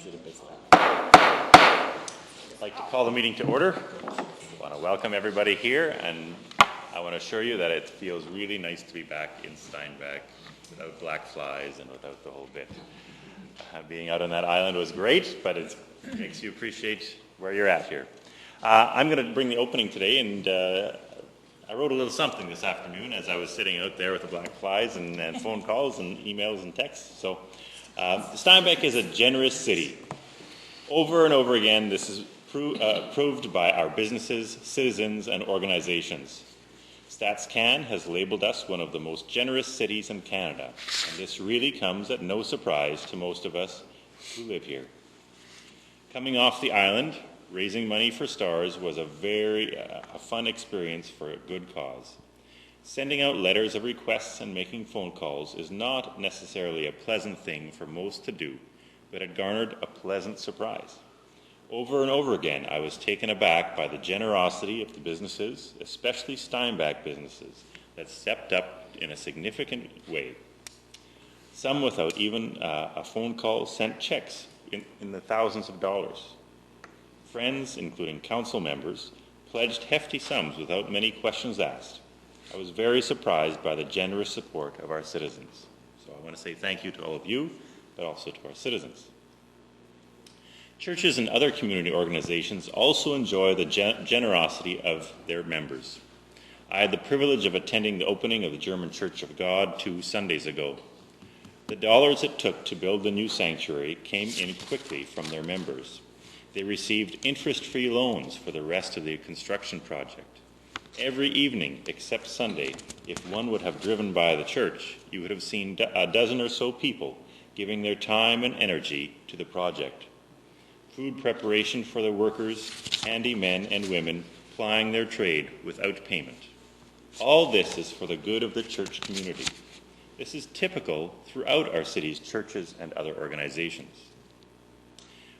I'd like to call the meeting to order. I want to welcome everybody here, and I want to assure you that it feels really nice to be back in Steinbach without black flies and without the whole bit. Being out on that island was great, but it makes you appreciate where you're at here. I'm going to bring the opening today, and I wrote a little something this afternoon as I was sitting out there with the black flies and phone calls and emails and texts. So Steinbach is a generous city. Over and over again, this is proved by our businesses, citizens, and organizations. StatsCan has labeled us one of the most generous cities in Canada, and this really comes at no surprise to most of us who live here. Coming off the island, raising money for STARS was a fun experience for a good cause. Sending out letters of requests and making phone calls is not necessarily a pleasant thing for most to do, but it garnered a pleasant surprise. Over and over again, I was taken aback by the generosity of the businesses, especially Steinbach businesses, that stepped up in a significant way. Some without even a phone call sent checks in the thousands of dollars. Friends, including council members, pledged hefty sums without many questions asked. I was very surprised by the generous support of our citizens. So I want to say thank you to all of you, but also to our citizens. Churches and other community organizations also enjoy the generosity of their members. I had the privilege of attending the opening of the German Church of God 2 Sundays ago. The dollars it took to build the new sanctuary came in quickly from their members. They received interest-free loans for the rest of the construction project. Every evening, except Sunday, if one would have driven by the church, you would have seen a dozen or so people giving their time and energy to the project. Food preparation for the workers, handy men and women plying their trade without payment. All this is for the good of the church community. This is typical throughout our city's churches and other organizations.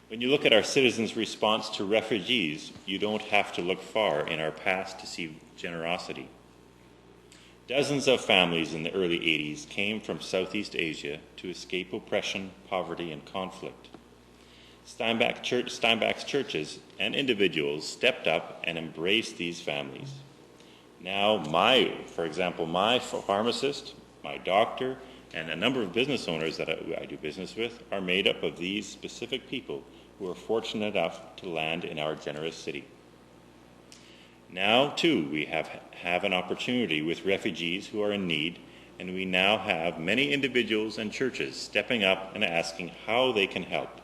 When you look at our citizens' response to refugees, you don't have to look far in our past to see generosity. Dozens of families in the early 80s came from Southeast Asia to escape oppression, poverty, and conflict. Steinbach's churches and individuals stepped up and embraced these families. Now, for example, my pharmacist, my doctor, and a number of business owners that I do business with are made up of these specific people who are fortunate enough to land in our generous city. Now, too, we have an opportunity with refugees who are in need, and we now have many individuals and churches stepping up and asking how they can help.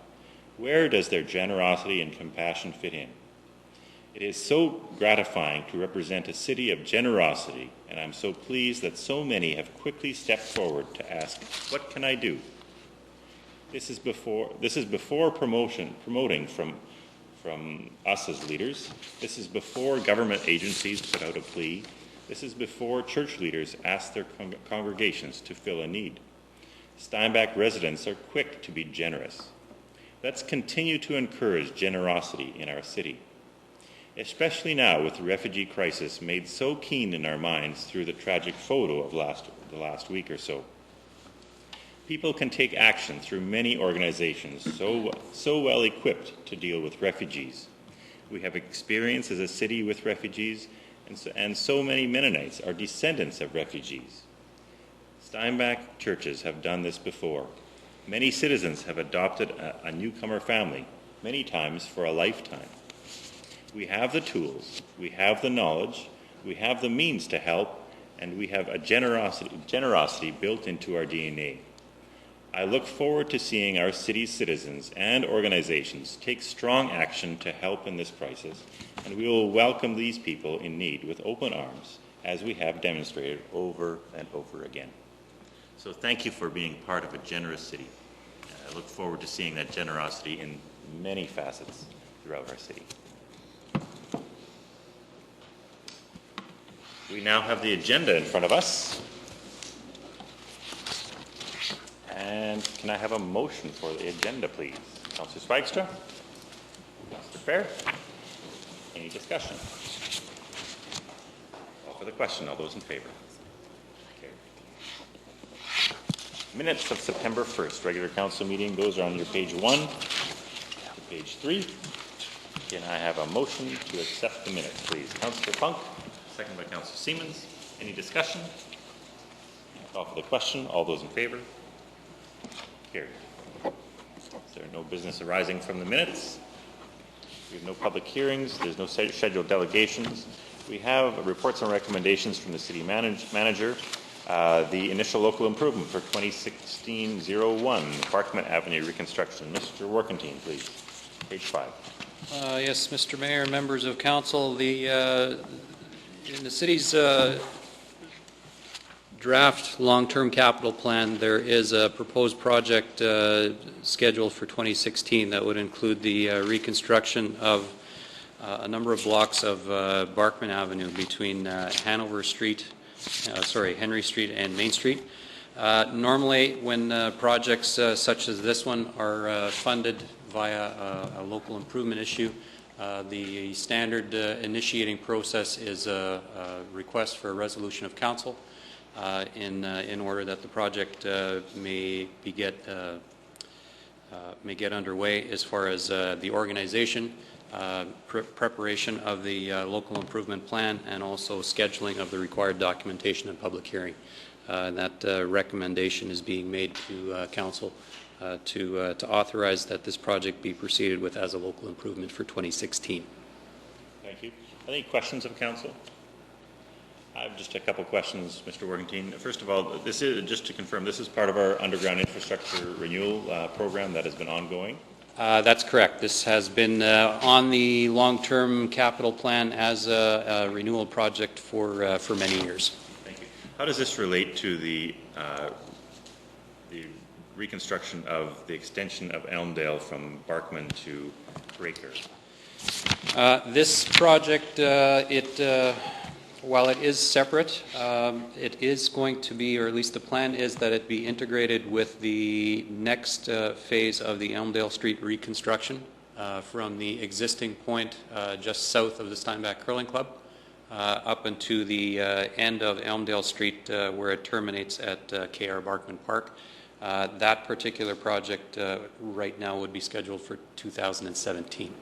Where does their generosity and compassion fit in? It is so gratifying to represent a city of generosity, and I'm so pleased that so many have quickly stepped forward to ask, what can I do? This is before promoting from us as leaders. This is before government agencies put out a plea. This is before church leaders ask their congregations to fill a need. Steinbach residents are quick to be generous. Let's continue to encourage generosity in our city, especially now with the refugee crisis made so keen in our minds through the tragic photo of the last week or so. People can take action through many organizations so well equipped to deal with refugees. We have experience as a city with refugees, and so many Mennonites are descendants of refugees. Steinbach churches have done this before. Many citizens have adopted a newcomer family, many times for a lifetime. We have the tools, we have the knowledge, we have the means to help, and we have a generosity built into our DNA. I look forward to seeing our city's citizens and organizations take strong action to help in this crisis, and we will welcome these people in need with open arms, as we have demonstrated over and over again. So thank you for being part of a generous city. I look forward to seeing that generosity in many facets throughout our city. We now have the agenda in front of us. And can I have a motion for the agenda, please? Councillor Spijkstra? Councillor Fair? Any discussion? Call for the question. All those in favour? Minutes of September 1st, regular council meeting. Those are on your page 1. Page 3. Can I have a motion to accept the minutes, please? Councillor Funk, second by Councillor Siemens. Any discussion? Call for the question. All those in favor? Carried. Is there no business arising from the minutes? We have no public hearings. There's no scheduled delegations. We have reports and recommendations from the city manager. The initial local improvement for 2016-01, Barkman Avenue reconstruction. Mr. Workentine, please. Page 5. Yes, Mr. Mayor, members of council, in the city's draft long-term capital plan, there is a proposed project scheduled for 2016 that would include the reconstruction of a number of blocks of Barkman Avenue between Henry Street and Main Street. Normally, when projects such as this one are funded via a local improvement issue, the standard initiating process is a request for a resolution of council in order that the project may get underway as far as the organization, preparation of the local improvement plan, and also scheduling of the required documentation and public hearing. And that recommendation is being made to council to authorize that this project be proceeded with as a local improvement for 2016. Thank you. Any questions of council? I have just a couple questions, Mr. Workentine. First of all, this is, just to confirm, this is part of our underground infrastructure renewal program that has been ongoing? That's correct. This has been on the long-term capital plan as a renewal project for many years. Thank you. How does this relate to the reconstruction of the extension of Elmdale from Barkman to Breaker? This project, while it is separate, it is going to be, or at least the plan is that it be integrated with the next phase of the Elmdale Street reconstruction from the existing point just south of the Steinbach Curling Club up into the end of Elmdale Street where it terminates at K.R. Barkman Park. That particular project right now would be scheduled for 2017.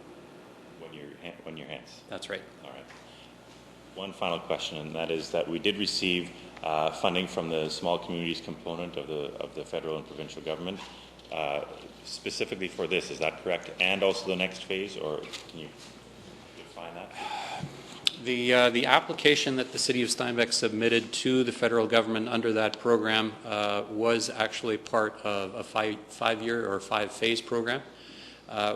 1 year hence. That's right. All right. One final question, and that is that we did receive funding from the small communities component of the federal and provincial government, specifically for this. Is that correct? And also the next phase, or can you define that? The application that the City of Steinbach submitted to the federal government under that program was actually part of a five-year or five-phase program.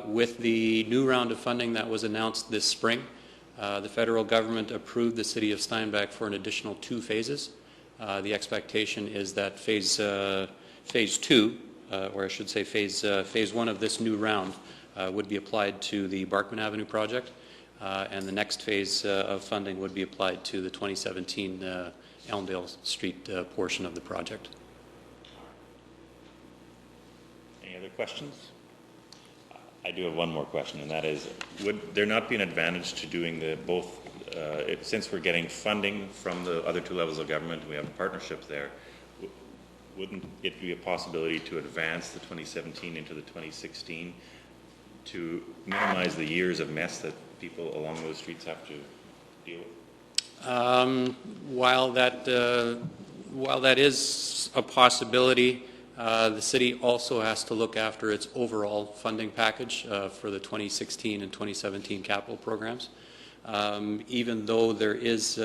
With the new round of funding that was announced this spring, the federal government approved the City of Steinbach for an additional 2 phases. The expectation is that phase 2, or I should say phase 1 of this new round, would be applied to the Barkman Avenue project, and the next phase of funding would be applied to the 2017 Elmdale Street portion of the project. Any other questions? I do have one more question, and that is, would there not be an advantage to doing both, since we're getting funding from the other 2 levels of government, we have partnerships there, wouldn't it be a possibility to advance the 2017 into the 2016 to minimize the years of mess that people along those streets have to deal with? While that is a possibility, the city also has to look after its overall funding package for the 2016 and 2017 capital programs. Even though there is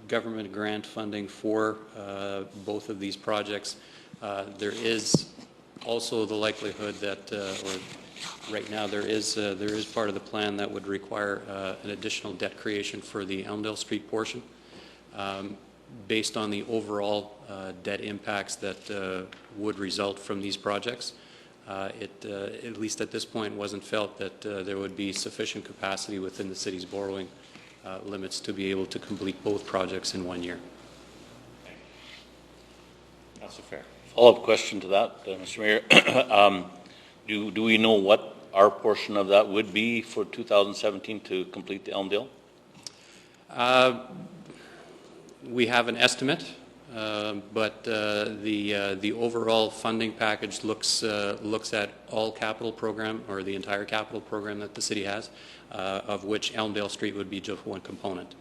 government grant funding for both of these projects, there is also the likelihood that, or right now there is part of the plan that would require an additional debt creation for the Elmdale Street portion. Based on the overall debt impacts that would result from these projects, it, at least at this point, wasn't felt that there would be sufficient capacity within the city's borrowing limits to be able to complete both projects in 1 year. Councillor Fair. Follow-up question to that, Mr. Mayor. Do we know what our portion of that would be for 2017 to complete the Elmdale? We have an estimate but the overall funding package looks at all capital program, or the entire capital program that the city has, of which Elmdale Street would be just one component.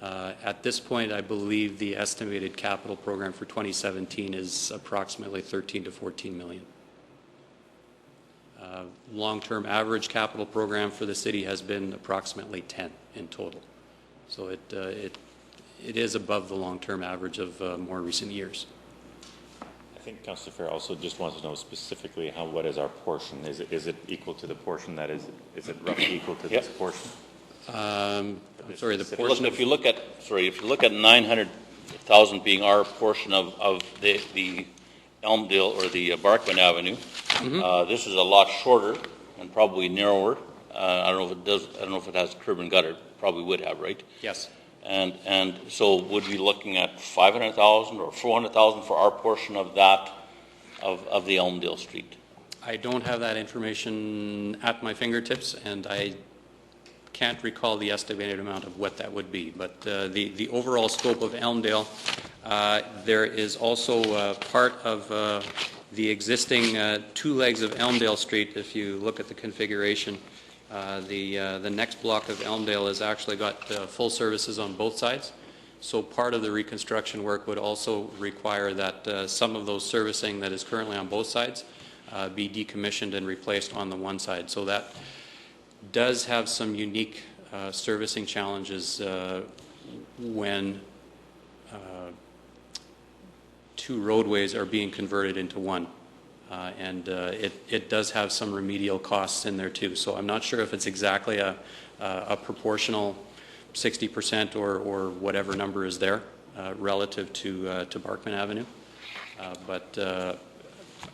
At this point, I believe the estimated capital program for 2017 is approximately 13 to 14 million. Long-term average capital program for the city has been approximately 10 in total. So it is above the long-term average of more recent years. I think Councillor Fair also just wants to know specifically what is our portion? Is it equal to the portion that is it roughly equal to this portion? I'm sorry, the portion. If you look at 900,000 being our portion of the Elmdale or the Barkman Avenue, this is a lot shorter and probably narrower. I don't know if it does. I don't know if it has curb and gutter. Probably would have, right? Yes. And so would we be looking at 500,000 or 400,000 for our portion of that of the Elmdale Street? I don't have that information at my fingertips, and I can't recall the estimated amount of what that would be. But the overall scope of Elmdale, there is also part of the existing two legs of Elmdale Street. If you look at the configuration, the next block of Elmdale has actually got full services on both sides. So part of the reconstruction work would also require that some of those servicing that is currently on both sides be decommissioned and replaced on the one side. So that does have some unique servicing challenges when two roadways are being converted into one. And it does have some remedial costs in there too. So I'm not sure if it's exactly a proportional 60% or whatever number is there relative to Barkman Avenue. But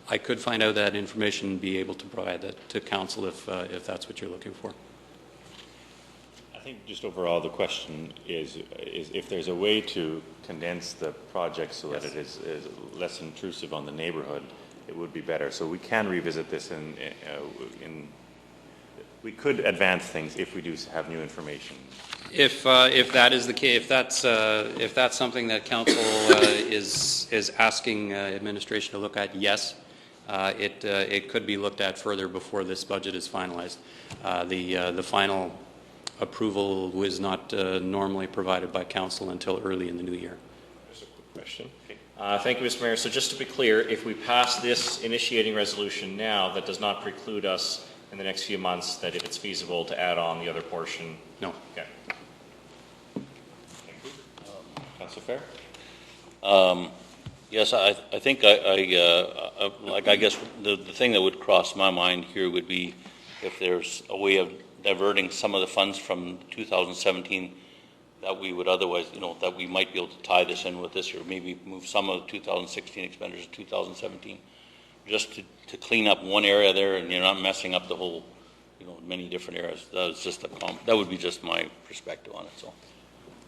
I could find out that information and be able to provide that to council if that's what you're looking for. I think just overall the question is if there's a way to condense the project so that it is less intrusive on the neighborhood, it would be better. So we can revisit this we could advance things if we do have new information. If that is the case, if that's something that council is asking administration to look at, yes, it could be looked at further before this budget is finalized. The final approval was not normally provided by council until early in the new year. There's a quick question. Thank you, Mr. Mayor. So just to be clear, if we pass this initiating resolution now, that does not preclude us in the next few months that if it's feasible to add on the other portion? No. Okay. Thank you. Councillor Fair? Yes, I think I guess the thing that would cross my mind here would be if there's a way of diverting some of the funds from 2017 that we would otherwise, that we might be able to tie this in with this year, maybe move some of the 2016 expenditures to 2017, just to clean up one area there, and you're not messing up the whole, many different areas. That would be just my perspective on it. So.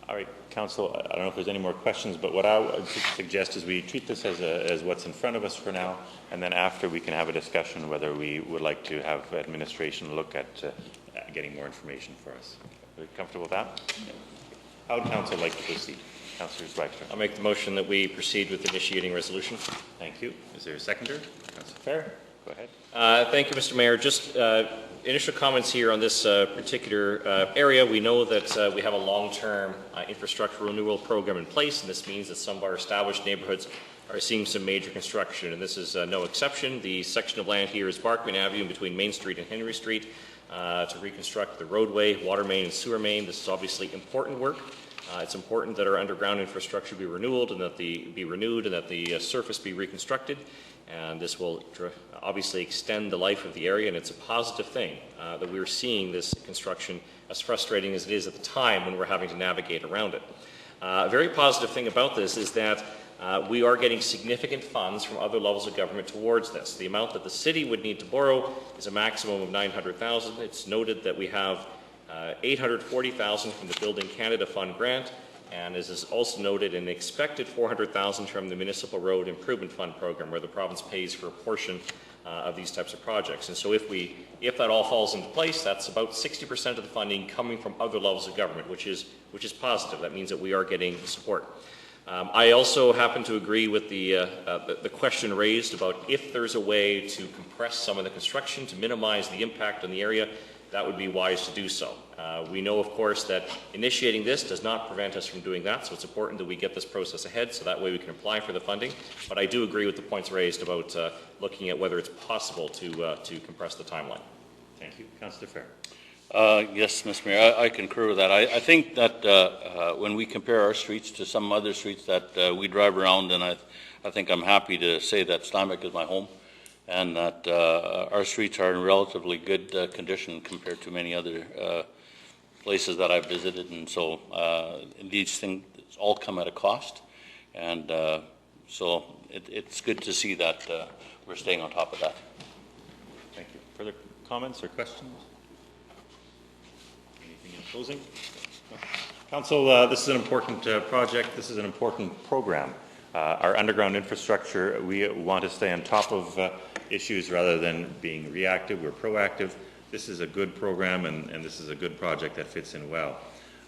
All right, Council, I don't know if there's any more questions, but what I would suggest is we treat this as what's in front of us for now, and then after we can have a discussion whether we would like to have administration look at getting more information for us. Are you comfortable with that? Yeah. How would Council like to proceed? Councillor Zweigstrom. I'll make the motion that we proceed with initiating resolution. Thank you. Is there a seconder? Councillor Fair, go ahead. Thank you, Mr. Mayor. Just initial comments here on this particular area. We know that we have a long-term infrastructure renewal program in place, and this means that some of our established neighborhoods are seeing some major construction, and this is no exception. The section of land here is Barkman Avenue between Main Street and Henry Street to reconstruct the roadway, water main, and sewer main. This is obviously important work. It's important that our underground infrastructure be renewed and that the surface be reconstructed. And this will obviously extend the life of the area, and it's a positive thing that we're seeing this construction, as frustrating as it is at the time when we're having to navigate around it. A very positive thing about this is that we are getting significant funds from other levels of government towards this. The amount that the city would need to borrow is a maximum of $900,000. It's noted that we have $840,000 from the Building Canada Fund grant, and as is also noted, an expected $400,000 from the Municipal Road Improvement Fund program, where the province pays for a portion of these types of projects. And so if that all falls into place, that's about 60% of the funding coming from other levels of government, which is positive. That means that we are getting support. I also happen to agree with the question raised about if there's a way to compress some of the construction to minimize the impact on the area, that would be wise to do so. We know, of course, that initiating this does not prevent us from doing that, so it's important that we get this process ahead so that way we can apply for the funding. But I do agree with the points raised about looking at whether it's possible to compress the timeline. Thank you. Councillor Fair. Yes, Mr. Mayor, I concur with that. I think that when we compare our streets to some other streets that we drive around, and I think I'm happy to say that Steinbeck is my home, and that our streets are in relatively good condition compared to many other places that I've visited, and so these things all come at a cost, and so it's good to see that we're staying on top of that. Thank you. Further comments or questions? Anything in closing? No. Council, this is an important project. This is an important program. Our underground infrastructure, we want to stay on top of issues rather than being reactive. We're proactive. This is a good program, and this is a good project that fits in well.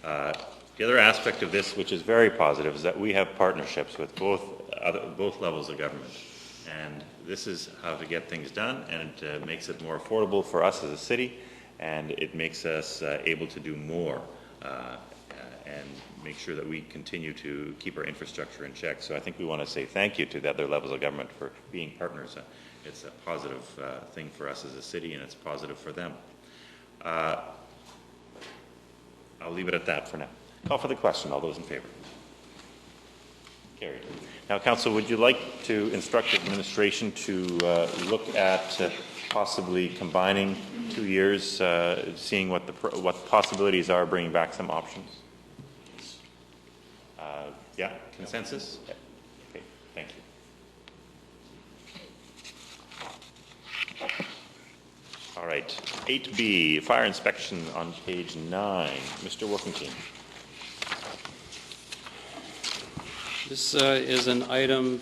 The other aspect of this, which is very positive, is that we have partnerships with both levels of government. And this is how to get things done, and it makes it more affordable for us as a city, and it makes us able to do more and make sure that we continue to keep our infrastructure in check. So I think we want to say thank you to the other levels of government for being partners. It's a positive thing for us as a city, and it's positive for them. I'll leave it at that for now. Call for the question. All those in favor? Carried. Now, Council, would you like to instruct administration to look at possibly combining 2 years, seeing what the possibilities are, bringing back some options? Yeah, consensus? Okay, thank you. All right, 8B, fire inspection on page 9. Mr. Workington. This is an item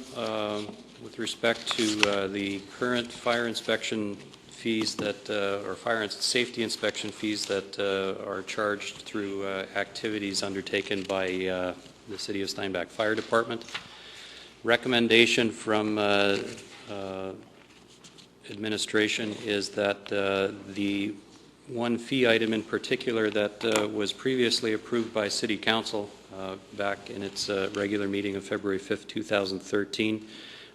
with respect to the current fire inspection fees that, or fire and safety inspection fees that are charged through activities undertaken by the City of Steinbach Fire Department. Recommendation from administration is that the one fee item in particular that was previously approved by City Council back in its regular meeting of February 5th, 2013,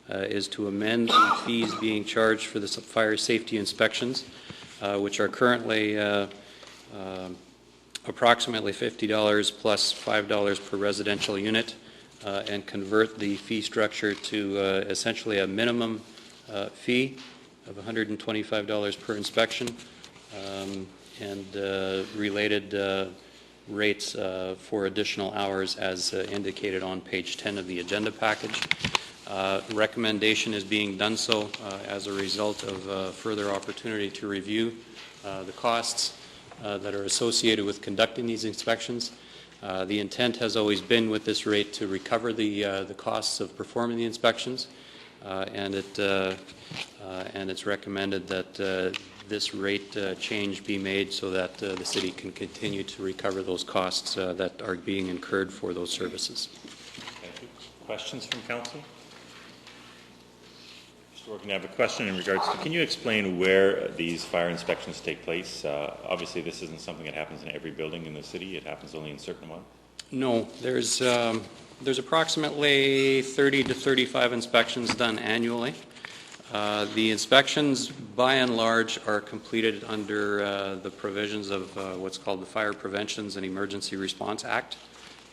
is to amend the fees being charged for the fire safety inspections, which are currently approximately $50 plus $5 per residential unit, and convert the fee structure to essentially a minimum fee of $125 per inspection, and related rates for additional hours as indicated on page 10 of the agenda package. Recommendation is being done so as a result of further opportunity to review the costs that are associated with conducting these inspections. The intent has always been with this rate to recover the costs of performing the inspections, and it's recommended that this rate change be made so that the city can continue to recover those costs that are being incurred for those services. Thank you. Questions from council? Mr. Working, I have a question in regards to, can you explain where these fire inspections take place? Obviously, this isn't something that happens in every building in the city. It happens only in certain ones. No, there's approximately 30 to 35 inspections done annually. The inspections, by and large, are completed under the provisions of what's called the Fire Preventions and Emergency Response Act.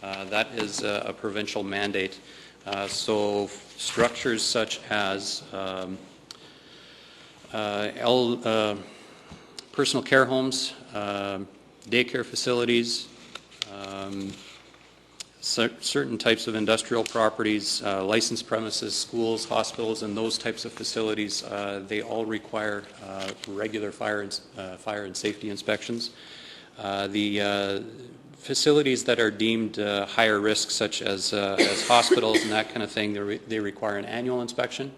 That is a provincial mandate. So structures such as personal care homes, daycare facilities, certain types of industrial properties, licensed premises, schools, hospitals, and those types of facilities, they all require regular fire and safety inspections. The facilities that are deemed higher risk, such as hospitals and that kind of thing, they require an annual inspection,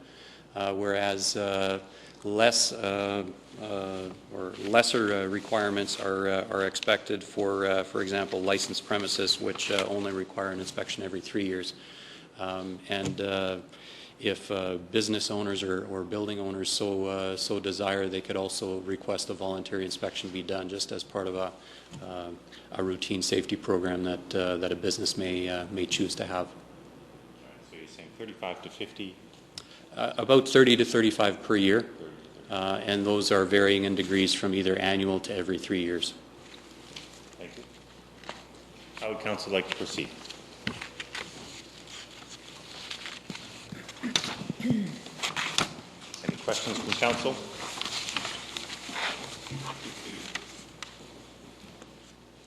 whereas lesser requirements are expected for example, licensed premises, which only require an inspection every 3 years. If business owners or building owners so desire, they could also request a voluntary inspection be done, just as part of a routine safety program that a business may choose to have. So you're saying 35 to 50? About 30 to 35 per year, and those are varying in degrees from either annual to every 3 years. Thank you. How would council like to proceed? Any questions from council?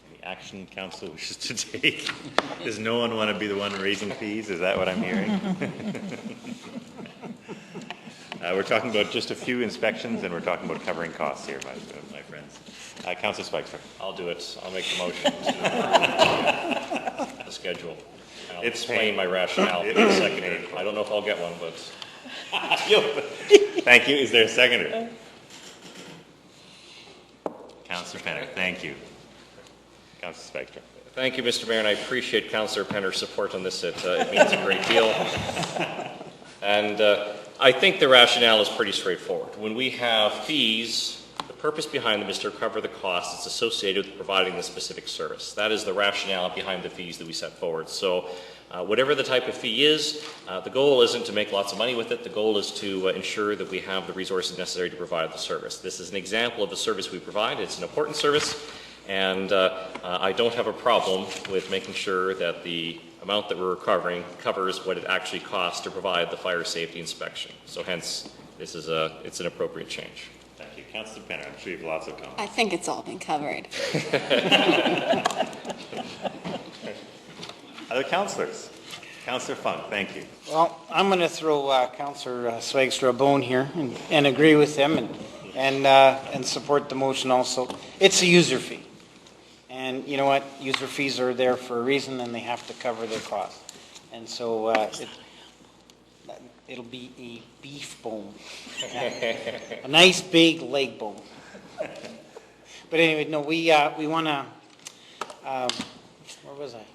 Any action council wishes to take? Does no one want to be the one raising fees? Is that what I'm hearing? We're talking about just a few inspections, and we're talking about covering costs here, my friends. Councillor Spikes. I'll do it. I'll make the motion to approve the schedule. I'll explain my rationale for the seconder. I don't know if I'll get one, but... Thank you. Is there a seconder? Councillor Penner. Thank you. Councillor Spector. Thank you, Mr. Mayor, and I appreciate Councillor Penner's support on this. It means a great deal. And I think the rationale is pretty straightforward. When we have fees, the purpose behind them is to recover the costs that's associated with providing the specific service. That is the rationale behind the fees that we set forward. So whatever the type of fee is, the goal isn't to make lots of money with it. The goal is to ensure that we have the resources necessary to provide the service. This is an example of the service we provide. It's an important service, and I don't have a problem with making sure that the amount that we're recovering covers what it actually costs to provide the fire safety inspection. So hence, it's an appropriate change. Thank you. Councillor Penner, I'm sure you have lots of comments. I think it's all been covered. Other councillors? Councillor Funk, thank you. Well, I'm going to throw Councillor Swagstra a bone here and agree with him and support the motion also. It's a user fee. And you know what? User fees are there for a reason, and they have to cover their costs. And so it'll be a beef bone. A nice big leg bone. But anyway, no, we want to, where was I?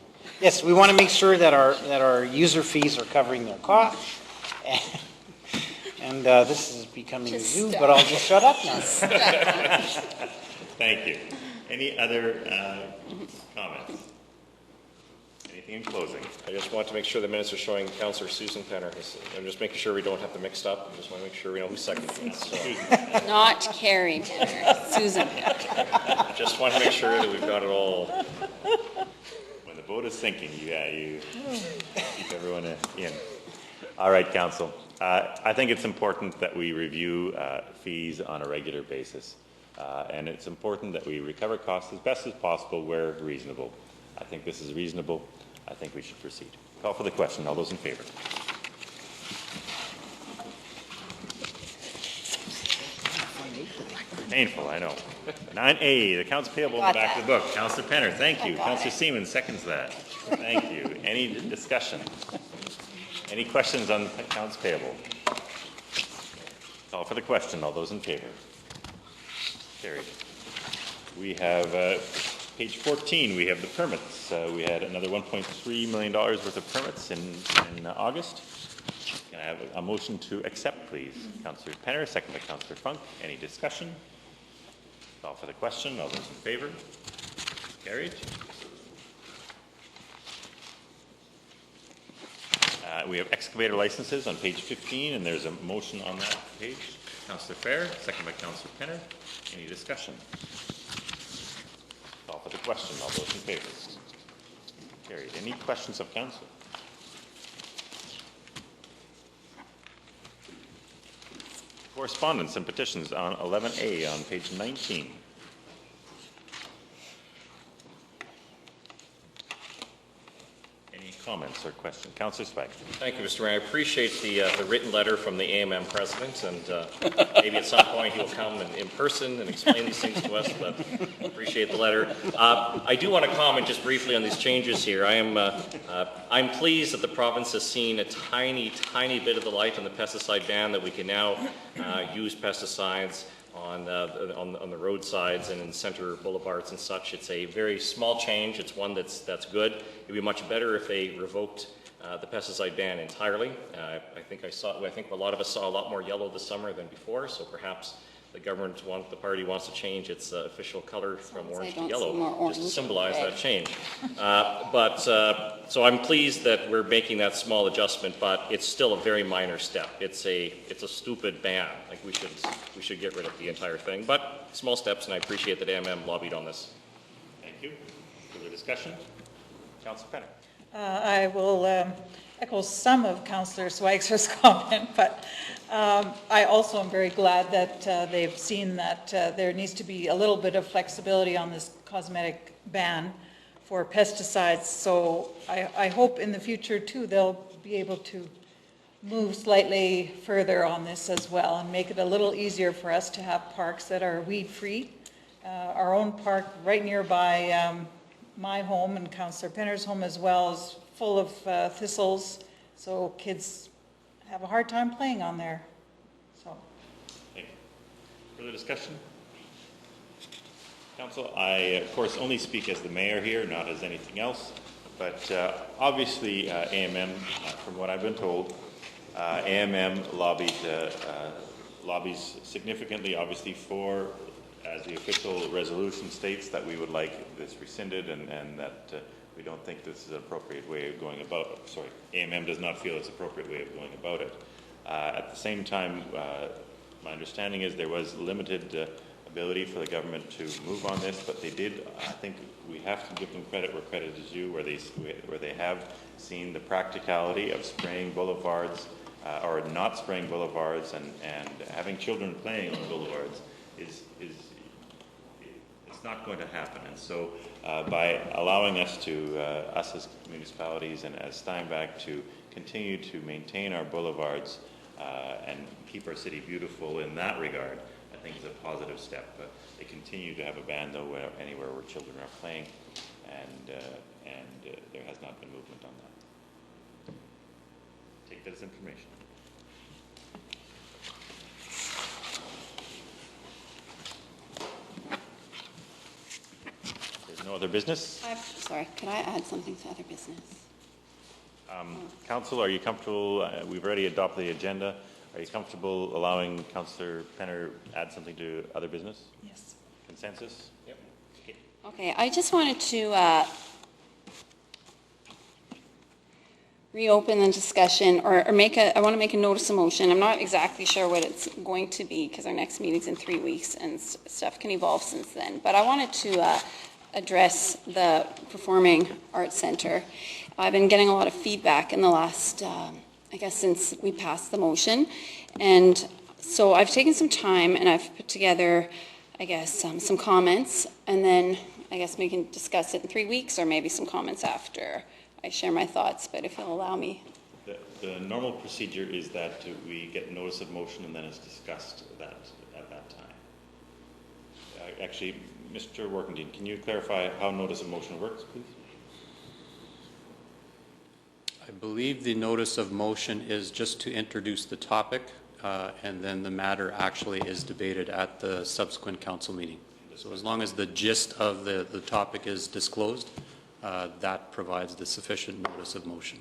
Yes, we want to make sure that our user fees are covering their costs. And this is becoming a zoo, but I'll just shut up now. Thank you. Any other comments? Anything in closing? I just want to make sure the minutes are showing Councillor Susan Penner. I'm just making sure we don't have them mixed up. I just want to make sure we know who seconded it. So. Not Carrie Penner, Susan Penner. Just want to make sure that we've got it all. When the boat is sinking, you keep everyone in. All right, Council. I think it's important that we review fees on a regular basis. And it's important that we recover costs as best as possible where reasonable. I think this is reasonable. I think we should proceed. Call for the question. All those in favour? Painful, I know. 9A, the accounts payable in the back of the book. Councillor Penner, thank you. Councillor Seaman seconds that. Thank you. Any discussion? Any questions on accounts payable? Call for the question. All those in favour? Carried. We have page 14. We have the permits. We had another $1.3 million worth of permits in August. Can I have a motion to accept, please? Councillor Penner, second by Councillor Funk. Any discussion? Call for the question. All those in favour? Carried. We have excavator licenses on page 15, and there's a motion on that page. Councillor Fair, second by Councillor Penner. Any discussion? Call for the question. All those in favour? Carried. Any questions of council? Correspondence and petitions on 11A on page 19. Any comments or questions? Councillor Spike. Thank you, Mr. Mayor. I appreciate the written letter from the AMM president, and maybe at some point he will come in person and explain these things to us, but appreciate the letter. I do want to comment just briefly on these changes here. I'm pleased that the province has seen a tiny bit of the light on the pesticide ban, that we can now use pesticides on the roadsides and in center boulevards and such. It's a very small change. It's one that's good. It would be much better if they revoked the pesticide ban entirely. I think a lot of us saw a lot more yellow this summer than before, so perhaps the the party wants to change its official color from orange to yellow, just to symbolize that change. So I'm pleased that we're making that small adjustment, but it's still a very minor step. It's a stupid ban. Like we should get rid of the entire thing, but small steps, and I appreciate that AMM lobbied on this. Thank you. Further discussion? Councillor Penner. I will echo some of Councillor Swagster's comment, but I also am very glad that they've seen that there needs to be a little bit of flexibility on this cosmetic ban for pesticides. So I hope in the future too they'll be able to move slightly further on this as well and make it a little easier for us to have parks that are weed-free. Our own park right nearby my home and Councillor Penner's home as well is full of thistles, so kids have a hard time playing on there. So. Thank you. Further discussion? Council, I of course only speak as the mayor here, not as anything else, but obviously AMM, from what I've been told, AMM lobbies significantly, obviously, for, as the official resolution states, that we would like this rescinded and that we don't think this is an appropriate way of going about it. Sorry, AMM does not feel it's an appropriate way of going about it. At the same time, my understanding is there was limited ability for the government to move on this, but they did. I think we have to give them credit where credit is due, where they have seen the practicality of spraying boulevards or not spraying boulevards and having children playing on boulevards is it's not going to happen. And so by allowing us as municipalities and as Steinbach to continue to maintain our boulevards and keep our city beautiful in that regard, I think is a positive step. They continue to have a ban, though, anywhere where children are playing, and there has not been movement on that. Take that as information. There's no other business? Sorry, could I add something to other business? Council, are you comfortable? We've already adopted the agenda. Are you comfortable allowing Councillor Penner add something to other business? Yes. Consensus? Yep. Okay, I just wanted to reopen the discussion or I want to make a notice of motion. I'm not exactly sure what it's going to be because our next meeting's in 3 weeks and stuff can evolve since then. But I wanted to address the Performing Arts Centre. I've been getting a lot of feedback in the last, I guess, since we passed the motion. And so I've taken some time and I've put together, I guess, some comments. And then I guess we can discuss it in 3 weeks or maybe some comments after I share my thoughts. But if you'll allow me. The normal procedure is that we get notice of motion and then it's discussed at that time. Actually, Mr. Workendine, can you clarify how notice of motion works, please? I believe the notice of motion is just to introduce the topic, and then the matter actually is debated at the subsequent council meeting. So as long as the gist of the topic is disclosed, that provides the sufficient notice of motion.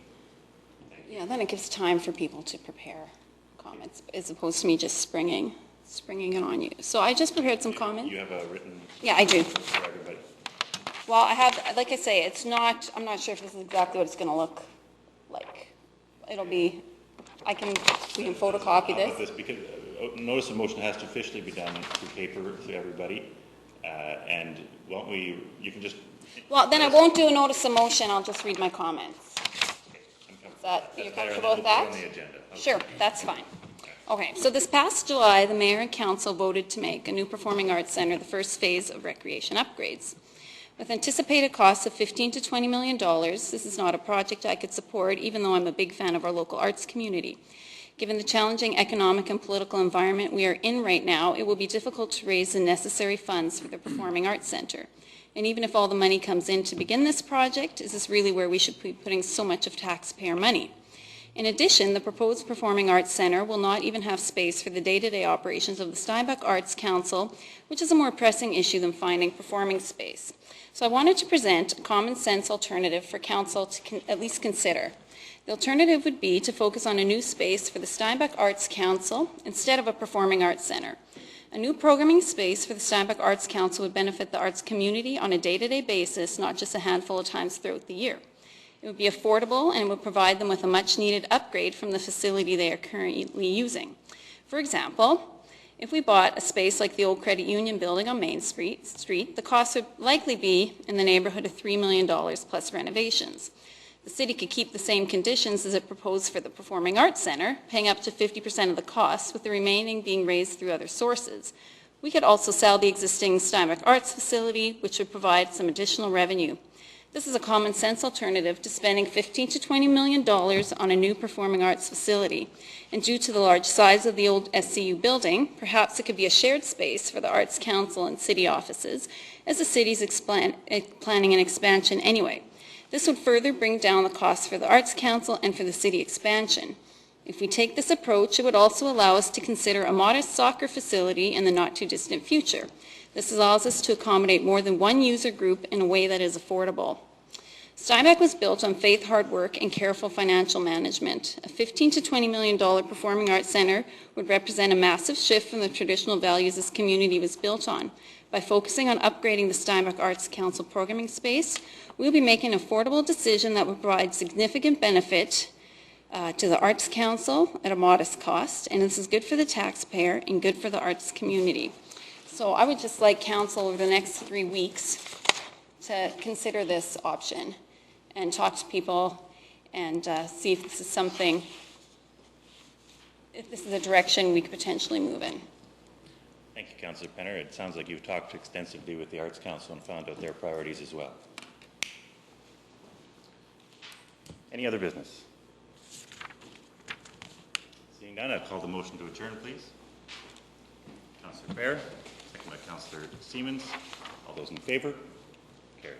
Yeah, then it gives time for people to prepare comments as opposed to me just springing it on you. So I just prepared some comments. You have a written... Yeah, I do. For everybody. Well, I have, like I say, it's not, I'm not sure if this is exactly what it's going to look like. It'll be, we can photocopy this. Because notice of motion has to officially be done through paper to everybody, and won't we, you can just... Well, then I won't do a notice of motion, I'll just read my comments. Is that, you're comfortable with that? Sure, that's fine. Okay, so this past July, the Mayor and Council voted to make a new Performing Arts Centre the first phase of recreation upgrades. With anticipated costs of $15 to $20 million, this is not a project I could support, even though I'm a big fan of our local arts community. Given the challenging economic and political environment we are in right now, it will be difficult to raise the necessary funds for the Performing Arts Centre. And even if all the money comes in to begin this project, is this really where we should be putting so much of taxpayer money? In addition, the proposed Performing Arts Centre will not even have space for the day-to-day operations of the Steinbach Arts Council, which is a more pressing issue than finding performing space. So I wanted to present a common sense alternative for Council to at least consider. The alternative would be to focus on a new space for the Steinbach Arts Council instead of a performing arts center. A new programming space for the Steinbach Arts Council would benefit the arts community on a day-to-day basis, not just a handful of times throughout the year. It would be affordable and it would provide them with a much-needed upgrade from the facility they are currently using. For example, if we bought a space like the old Credit Union building on Main Street, the cost would likely be in the neighborhood of $3 million plus renovations. The city could keep the same conditions as it proposed for the Performing Arts Center, paying up to 50% of the costs, with the remaining being raised through other sources. We could also sell the existing Steinbach Arts facility, which would provide some additional revenue. This is a common sense alternative to spending $15 to $20 million on a new performing arts facility. And due to the large size of the old SCU building, perhaps it could be a shared space for the Arts Council and city offices, as the city's planning an expansion anyway. This would further bring down the costs for the Arts Council and for the city expansion. If we take this approach, it would also allow us to consider a modest soccer facility in the not-too-distant future. This allows us to accommodate more than one user group in a way that is affordable. Steinbach was built on faith, hard work, and careful financial management. A $15 to $20 million performing arts center would represent a massive shift from the traditional values this community was built on. By focusing on upgrading the Steinbach Arts Council programming space, we'll be making an affordable decision that will provide significant benefit to the Arts Council at a modest cost, and this is good for the taxpayer and good for the arts community. So I would just like council over the next 3 weeks to consider this option and talk to people and see if this is something, if this is a direction we could potentially move in. Thank you, Councillor Penner. It sounds like you've talked extensively with the Arts Council and found out their priorities as well. Any other business? Seeing none, I'll call the motion to adjourn, please. Councillor Baer, second by Councillor Siemens. All those in favor? Carried.